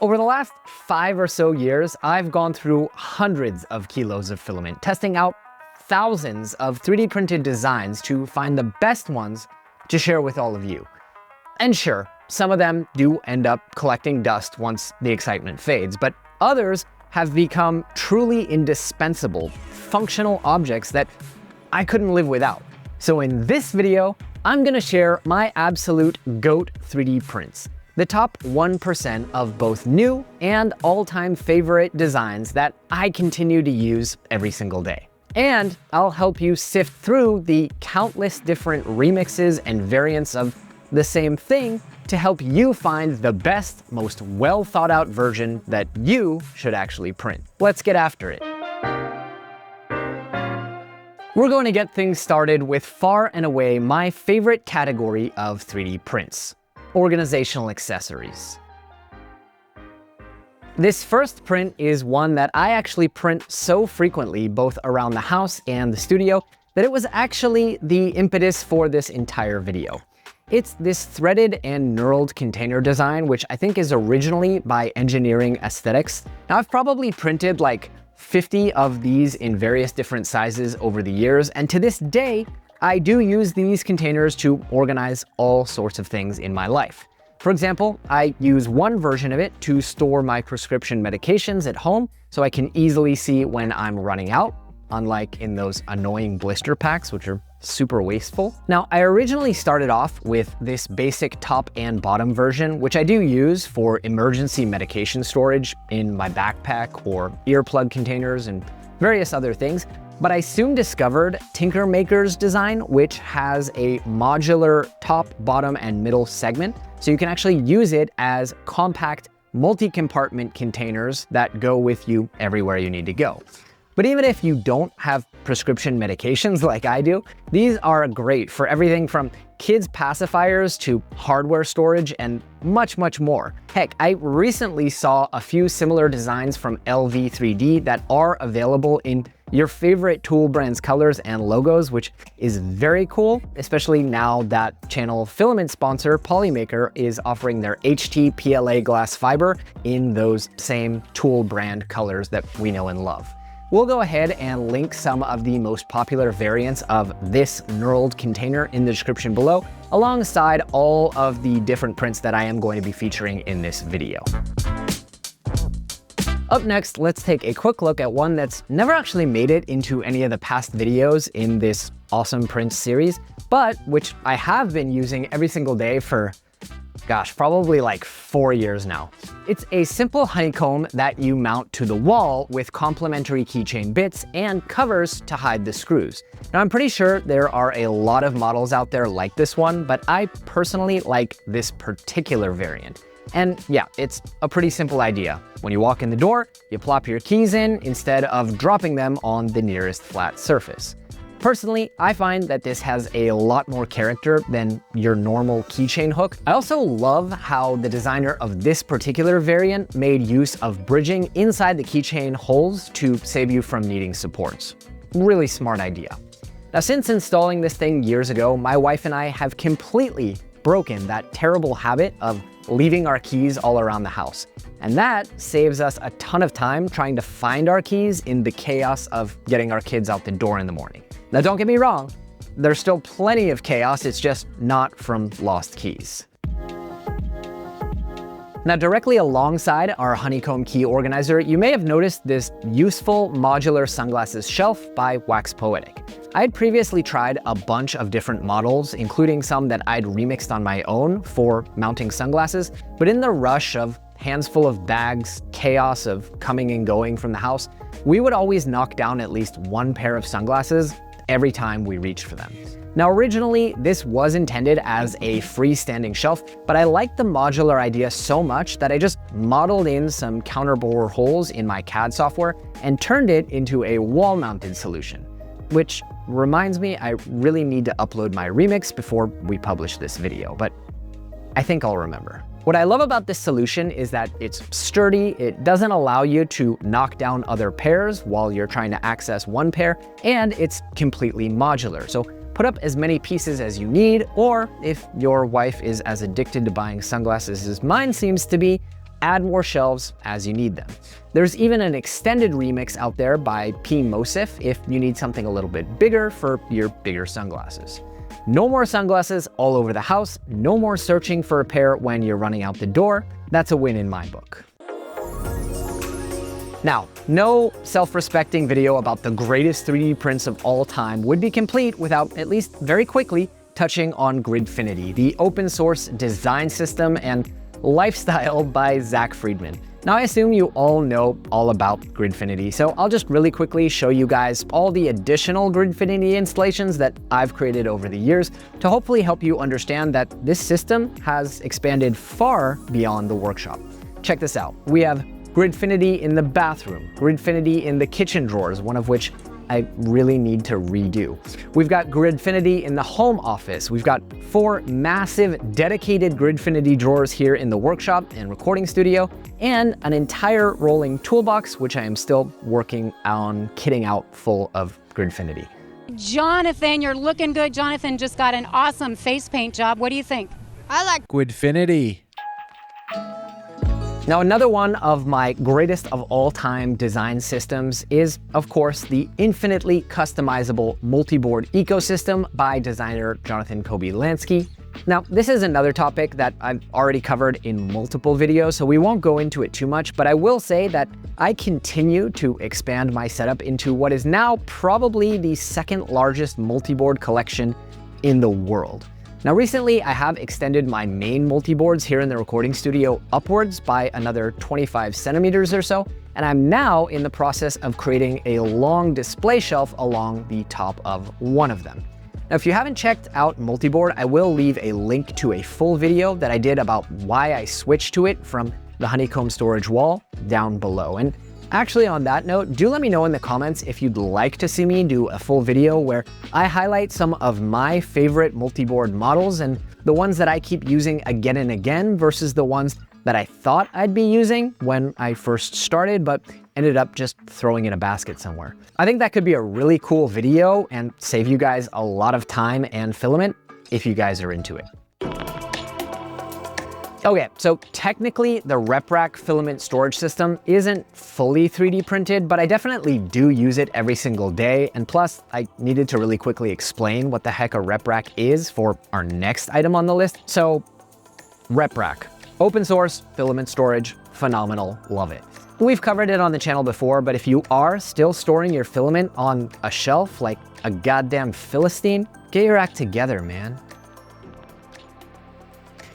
Over the last 5 or so years, I've gone through hundreds of kilos of filament, testing out thousands of 3D printed designs to find the best ones to share with all of you. And sure, some of them do end up collecting dust once the excitement fades, but others have become truly indispensable, functional objects that I couldn't live without. So in this video, I'm gonna share my absolute GOAT 3D prints, the top 1% of both new and all-time favorite designs that I continue to use every single day. And I'll help you sift through the countless different remixes and variants of the same thing to help you find the best, most well thought out version that you should actually print. Let's get after it. We're going to get things started with far and away my favorite category of 3D prints: organizational accessories. This first print is one that I actually print so frequently, both around the house and the studio, that it was actually the impetus for this entire video. It's this threaded and knurled container design, which I think is originally by Engineering Aesthetics. Now, I've probably printed like 50 of these in various different sizes over the years, and to this day, I do use these containers to organize all sorts of things in my life. For example, I use one version of it to store my prescription medications at home so I can easily see when I'm running out, unlike in those annoying blister packs, which are super wasteful. Now, I originally started off with this basic top and bottom version, which I do use for emergency medication storage in my backpack or earplug containers and various other things. But I soon discovered TinkrMakr's design, which has a modular top, bottom, and middle segment. So you can actually use it as compact multi-compartment containers that go with you everywhere you need to go. But even if you don't have prescription medications like I do, these are great for everything from kids' pacifiers to hardware storage and much, much more. Heck, I recently saw a few similar designs from LV3D that are available in your favorite tool brand's colors and logos, which is very cool, especially now that channel filament sponsor Polymaker is offering their HT PLA glass fiber in those same tool brand colors that we know and love. We'll go ahead and link some of the most popular variants of this knurled container in the description below, alongside all of the different prints that I am going to be featuring in this video. Up next, let's take a quick look at one that's never actually made it into any of the past videos in this awesome print series, but which I have been using every single day for, gosh, probably like 4 years now. It's a simple honeycomb that you mount to the wall with complementary keychain bits and covers to hide the screws. Now, I'm pretty sure there are a lot of models out there like this one, but I personally like this particular variant. And yeah, it's a pretty simple idea. When you walk in the door, you plop your keys in instead of dropping them on the nearest flat surface. Personally, I find that this has a lot more character than your normal keychain hook. I also love how the designer of this particular variant made use of bridging inside the keychain holes to save you from needing supports. Really smart idea. Now, since installing this thing years ago, my wife and I have completely broken that terrible habit of leaving our keys all around the house. And that saves us a ton of time trying to find our keys in the chaos of getting our kids out the door in the morning. Now, don't get me wrong, there's still plenty of chaos, it's just not from lost keys. Now, directly alongside our honeycomb key organizer, you may have noticed this useful modular sunglasses shelf by Waxpoetik. I had previously tried a bunch of different models, including some that I'd remixed on my own for mounting sunglasses, but in the rush of hands full of bags, chaos of coming and going from the house, we would always knock down at least one pair of sunglasses every time we reached for them. Now, originally, this was intended as a freestanding shelf, but I liked the modular idea so much that I just modeled in some counterbore holes in my CAD software and turned it into a wall-mounted solution. Which reminds me, I really need to upload my remix before we publish this video, but I think I'll remember. What I love about this solution is that it's sturdy, it doesn't allow you to knock down other pairs while you're trying to access one pair, and it's completely modular. So put up as many pieces as you need, or if your wife is as addicted to buying sunglasses as mine seems to be, add more shelves as you need them. There's even an extended remix out there by P. Mosif if you need something a little bit bigger for your bigger sunglasses. No more sunglasses all over the house, no more searching for a pair when you're running out the door. That's a win in my book. Now, no self-respecting video about the greatest 3D prints of all time would be complete without at least very quickly touching on Gridfinity, the open source design system and lifestyle by Zack Freedman. Now, I assume you all know all about Gridfinity, so I'll just really quickly show you guys all the additional Gridfinity installations that I've created over the years to hopefully help you understand that this system has expanded far beyond the workshop. Check this out. We have Gridfinity in the bathroom, Gridfinity in the kitchen drawers, one of which I really need to redo. We've got Gridfinity in the home office. We've got 4 massive dedicated Gridfinity drawers here in the workshop and recording studio, and an entire rolling toolbox, which I am still working on kitting out full of Gridfinity. Jonathan, you're looking good. Jonathan just got an awesome face paint job. What do you think? I like Gridfinity. Now, another one of my greatest of all time design systems is, of course, the infinitely customizable multi-board ecosystem by designer Jonathan Kobylanski. Now, this is another topic that I've already covered in multiple videos, so we won't go into it too much, but I will say that I continue to expand my setup into what is now probably the second largest multi-board collection in the world. Now, recently I have extended my main multi-boards here in the recording studio upwards by another 25 centimeters or so, and I'm now in the process of creating a long display shelf along the top of one of them. Now, if you haven't checked out Multiboard, I will leave a link to a full video that I did about why I switched to it from the Honeycomb storage wall down below. And actually, on that note, do let me know in the comments if you'd like to see me do a full video where I highlight some of my favorite multi-board models and the ones that I keep using again and again versus the ones that I thought I'd be using when I first started, but ended up just throwing in a basket somewhere. I think that could be a really cool video and save you guys a lot of time and filament if you guys are into it. Okay, so technically the RepRack filament storage system isn't fully 3D printed, but I definitely do use it every single day. And plus, I needed to really quickly explain what the heck a RepRack is for our next item on the list. So RepRack, open source filament storage, phenomenal, love it. We've covered it on the channel before, but if you are still storing your filament on a shelf like a goddamn Philistine, get your act together, man.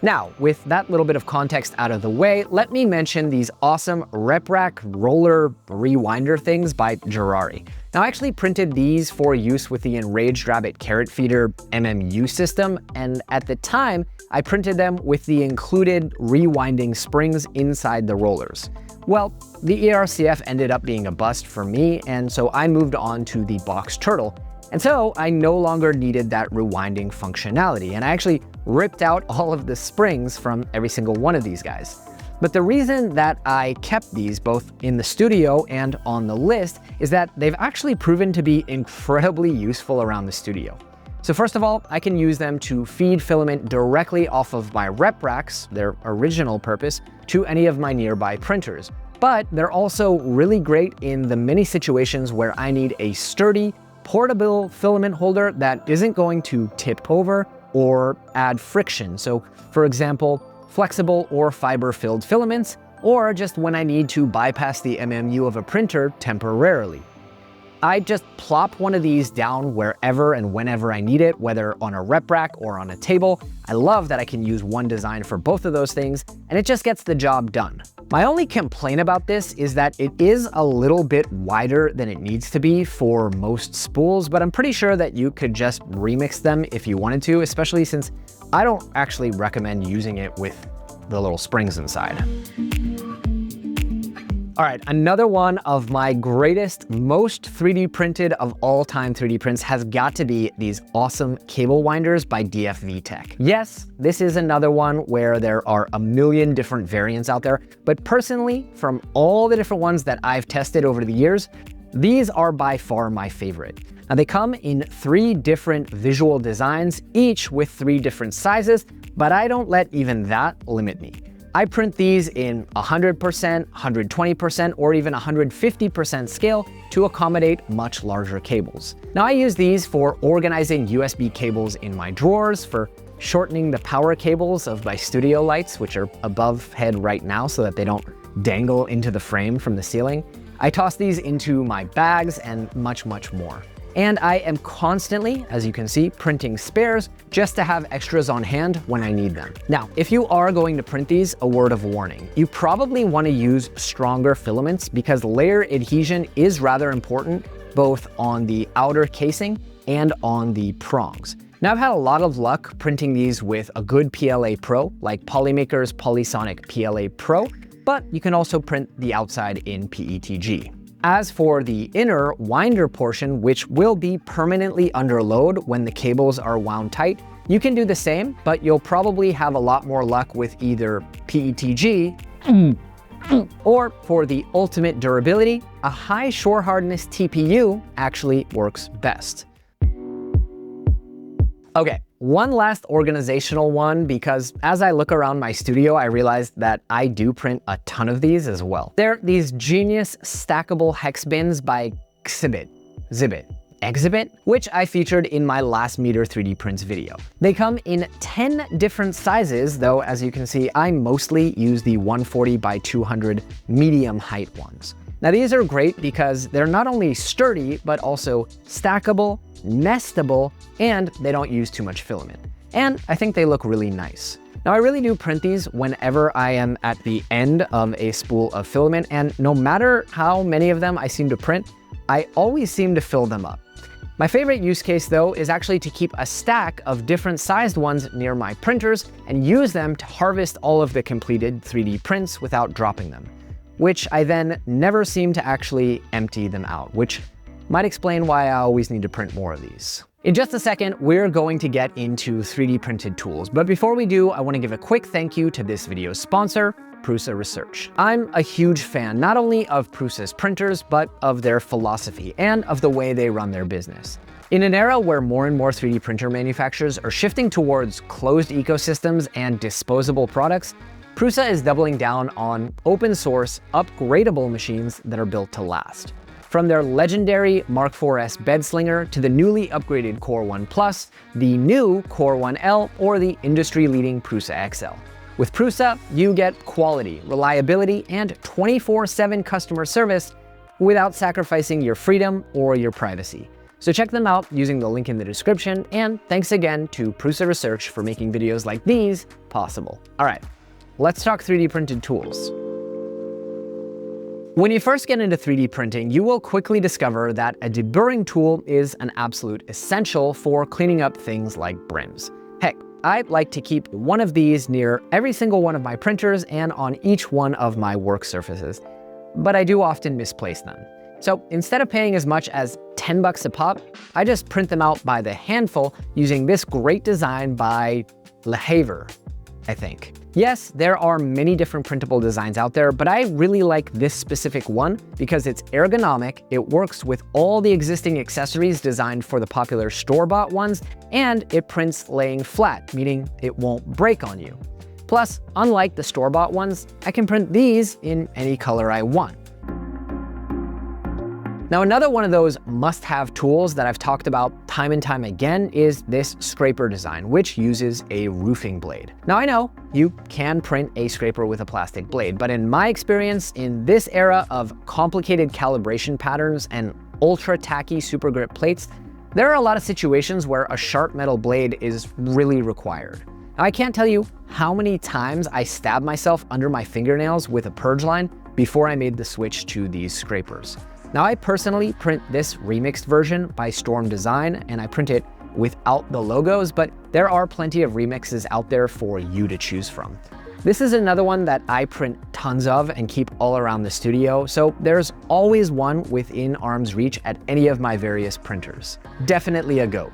Now, with that little bit of context out of the way, let me mention these awesome RepRack roller rewinder things by Jerrari. Now, I actually printed these for use with the Enraged Rabbit Carrot Feeder MMU system, and at the time, I printed them with the included rewinding springs inside the rollers. Well, the ERCF ended up being a bust for me, and so I moved on to the Box Turtle. And so I no longer needed that rewinding functionality, and I actually ripped out all of the springs from every single one of these guys. But the reason that I kept these both in the studio and on the list is that they've actually proven to be incredibly useful around the studio. So first of all, I can use them to feed filament directly off of my RepRacks, their original purpose, to any of my nearby printers. But they're also really great in the many situations where I need a sturdy, portable filament holder that isn't going to tip over or add friction. So for example, flexible or fiber-filled filaments, or just when I need to bypass the MMU of a printer temporarily. I just plop one of these down wherever and whenever I need it, whether on a RepRack or on a table. I love that I can use one design for both of those things, and it just gets the job done. My only complaint about this is that it is a little bit wider than it needs to be for most spools, but I'm pretty sure that you could just remix them if you wanted to, especially since I don't actually recommend using it with the little springs inside. All right, another one of my greatest, most 3D printed of all time 3D prints has got to be these awesome cable winders by DFV Tech. Yes, this is another one where there are a million different variants out there, but personally, from all the different ones that I've tested over the years, these are by far my favorite. Now they come in 3 different visual designs, each with 3 different sizes, but I don't let even that limit me. I print these in 100%, 120%, or even 150% scale to accommodate much larger cables. Now I use these for organizing USB cables in my drawers, for shortening the power cables of my studio lights, which are above head right now so that they don't dangle into the frame from the ceiling. I toss these into my bags and much, much more. And I am constantly, as you can see, printing spares just to have extras on hand when I need them. Now, if you are going to print these, a word of warning. You probably want to use stronger filaments because layer adhesion is rather important both on the outer casing and on the prongs. Now, I've had a lot of luck printing these with a good PLA Pro, like Polymaker's Polysonic PLA Pro, but you can also print the outside in PETG. As for the inner winder portion, which will be permanently under load when the cables are wound tight, you can do the same, but you'll probably have a lot more luck with either PETG or for the ultimate durability, a high shore hardness TPU actually works best. Okay, one last organizational one, because as I look around my studio, I realized that I do print a ton of these as well. They're these genius stackable hex bins by Xibit, which I featured in my last Meter 3D Prints video. They come in 10 different sizes, though as you can see, I mostly use the 140 by 200 medium height ones. Now these are great because they're not only sturdy, but also stackable, nestable, and they don't use too much filament. And I think they look really nice. Now I really do print these whenever I am at the end of a spool of filament, and no matter how many of them I seem to print, I always seem to fill them up. My favorite use case though is actually to keep a stack of different sized ones near my printers and use them to harvest all of the completed 3D prints without dropping them, which I then never seem to actually empty them out, which might explain why I always need to print more of these. In just a second, we're going to get into 3D printed tools, but before we do, I want to give a quick thank you to this video's sponsor, Prusa Research. I'm a huge fan not only of Prusa's printers, but of their philosophy and of the way they run their business. In an era where more and more 3D printer manufacturers are shifting towards closed ecosystems and disposable products, Prusa is doubling down on open source, upgradable machines that are built to last. From their legendary Mark IV's bed slinger to the newly upgraded Core 1 Plus, the new Core 1L, or the industry-leading Prusa XL. With Prusa, you get quality, reliability, and 24/7 customer service without sacrificing your freedom or your privacy. So check them out using the link in the description, and thanks again to Prusa Research for making videos like these possible. All right, let's talk 3D printed tools. When you first get into 3D printing, you will quickly discover that a deburring tool is an absolute essential for cleaning up things like brims. Heck, I like to keep one of these near every single one of my printers and on each one of my work surfaces, but I do often misplace them. So instead of paying as much as 10 bucks a pop, I just print them out by the handful using this great design by Lehaiver, I think. Yes, there are many different printable designs out there, but I really like this specific one because it's ergonomic, it works with all the existing accessories designed for the popular store-bought ones, and it prints laying flat, meaning it won't break on you. Plus, unlike the store-bought ones, I can print these in any color I want. Now, another one of those must-have tools that I've talked about time and time again is this scraper design, which uses a roofing blade. Now, I know you can print a scraper with a plastic blade, but in my experience, in this era of complicated calibration patterns and ultra tacky super grip plates, there are a lot of situations where a sharp metal blade is really required. Now, I can't tell you how many times I stabbed myself under my fingernails with a purge line before I made the switch to these scrapers. Now, I personally print this remixed version by Storm Design, and I print it without the logos, but there are plenty of remixes out there for you to choose from. This is another one that I print tons of and keep all around the studio, so there's always one within arm's reach at any of my various printers. Definitely a GOAT.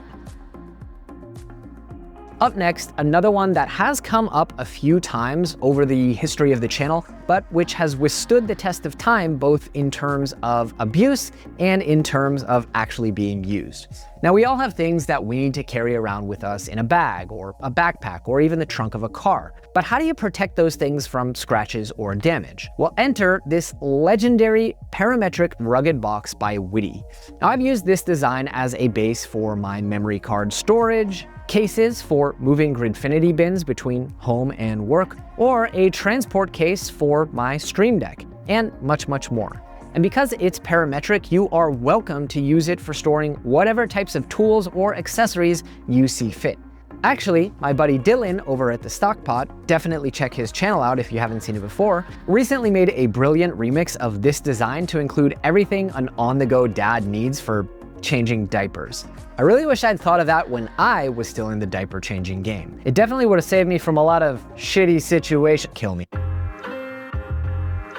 Up next, another one that has come up a few times over the history of the channel, but which has withstood the test of time both in terms of abuse and in terms of actually being used. Now, we all have things that we need to carry around with us in a bag or a backpack or even the trunk of a car. But how do you protect those things from scratches or damage? Well, enter this legendary parametric rugged box by Whity. Now, I've used this design as a base for my memory card storage, cases for moving Gridfinity bins between home and work, or a transport case for my Stream Deck, and much, much more. And because it's parametric, you are welcome to use it for storing whatever types of tools or accessories you see fit. Actually, my buddy Dylan over at the Stockpot, definitely check his channel out if you haven't seen it before, recently made a brilliant remix of this design to include everything an on-the-go dad needs for changing diapers. I really wish I'd thought of that when I was still in the diaper changing game. It definitely would have saved me from a lot of shitty situations. Kill me.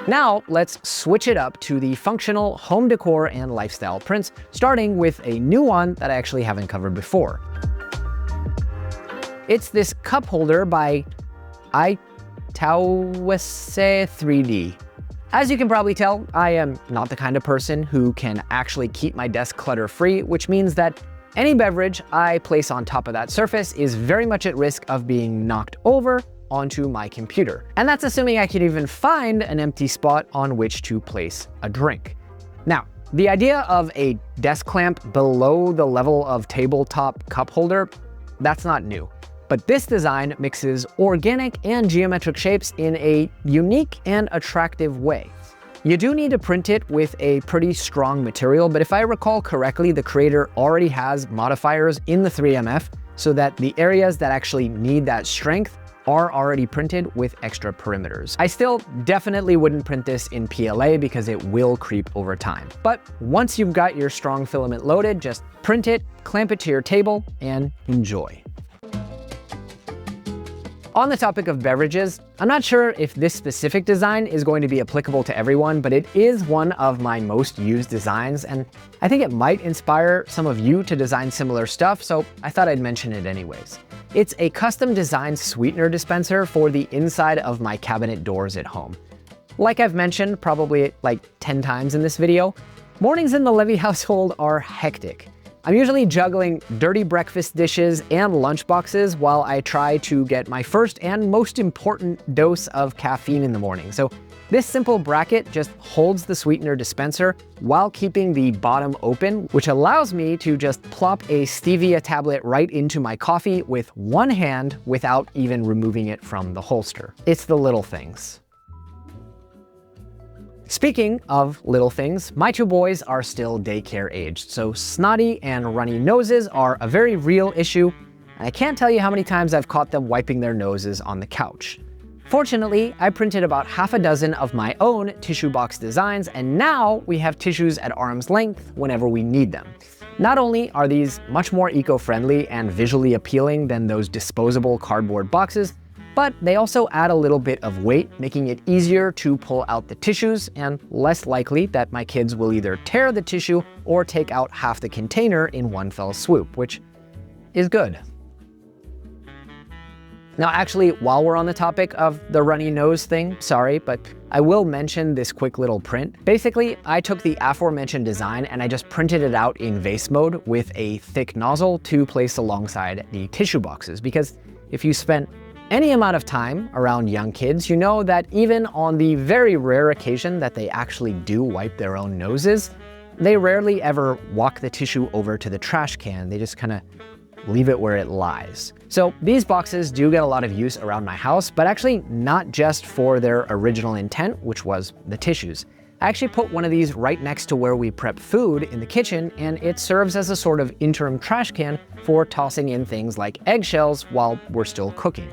Now, let's switch it up to the functional home decor and lifestyle prints, starting with a new one that I actually haven't covered before. It's this cup holder by Itawase 3D. As you can probably tell, I am not the kind of person who can actually keep my desk clutter-free, which means that any beverage I place on top of that surface is very much at risk of being knocked over onto my computer. And that's assuming I can even find an empty spot on which to place a drink. Now, the idea of a desk clamp below the level of tabletop cup holder, that's not new. But this design mixes organic and geometric shapes in a unique and attractive way. You do need to print it with a pretty strong material, but if I recall correctly, the creator already has modifiers in the 3MF so that the areas that actually need that strength are already printed with extra perimeters. I still definitely wouldn't print this in PLA because it will creep over time. But once you've got your strong filament loaded, just print it, clamp it to your table, and enjoy. On the topic of beverages, I'm not sure if this specific design is going to be applicable to everyone, but it is one of my most used designs, and I think it might inspire some of you to design similar stuff, so I thought I'd mention it anyways. It's a custom designed sweetener dispenser for the inside of my cabinet doors at home. Like I've mentioned probably like 10 times in this video, mornings in the Levi household are hectic. I'm usually juggling dirty breakfast dishes and lunch boxes while I try to get my first and most important dose of caffeine in the morning. So this simple bracket just holds the sweetener dispenser while keeping the bottom open, which allows me to just plop a stevia tablet right into my coffee with one hand without even removing it from the holster. It's the little things. Speaking of little things, my two boys are still daycare aged, so snotty and runny noses are a very real issue, and I can't tell you how many times I've caught them wiping their noses on the couch. Fortunately, I printed about half a dozen of my own tissue box designs, and now we have tissues at arm's length whenever we need them. Not only are these much more eco-friendly and visually appealing than those disposable cardboard boxes, but they also add a little bit of weight, making it easier to pull out the tissues and less likely that my kids will either tear the tissue or take out half the container in one fell swoop, which is good. Now, actually, while we're on the topic of the runny nose thing, sorry, but I will mention this quick little print. Basically, I took the aforementioned design and I just printed it out in vase mode with a thick nozzle to place alongside the tissue boxes, because if you spent any amount of time around young kids, you know that even on the very rare occasion that they actually do wipe their own noses, they rarely ever walk the tissue over to the trash can. They just kind of leave it where it lies. So these boxes do get a lot of use around my house, but actually not just for their original intent, which was the tissues. I actually put one of these right next to where we prep food in the kitchen, and it serves as a sort of interim trash can for tossing in things like eggshells while we're still cooking.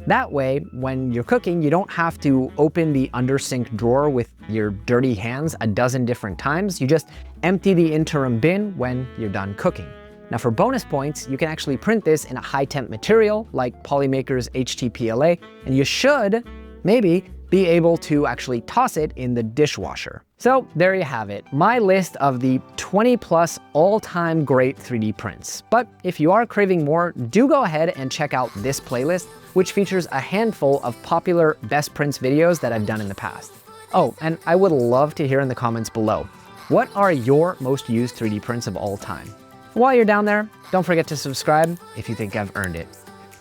That way, when you're cooking, you don't have to open the under-sink drawer with your dirty hands a dozen different times. You just empty the interim bin when you're done cooking. Now for bonus points, you can actually print this in a high-temp material like Polymaker's HTPLA, and you should, maybe, be able to actually toss it in the dishwasher. So there you have it, my list of the 20+ all-time great 3D prints. But if you are craving more, do go ahead and check out this playlist, which features a handful of popular best prints videos that I've done in the past. Oh, and I would love to hear in the comments below, what are your most used 3D prints of all time? While you're down there, don't forget to subscribe if you think I've earned it.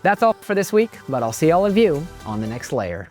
That's all for this week, but I'll see all of you on the next layer.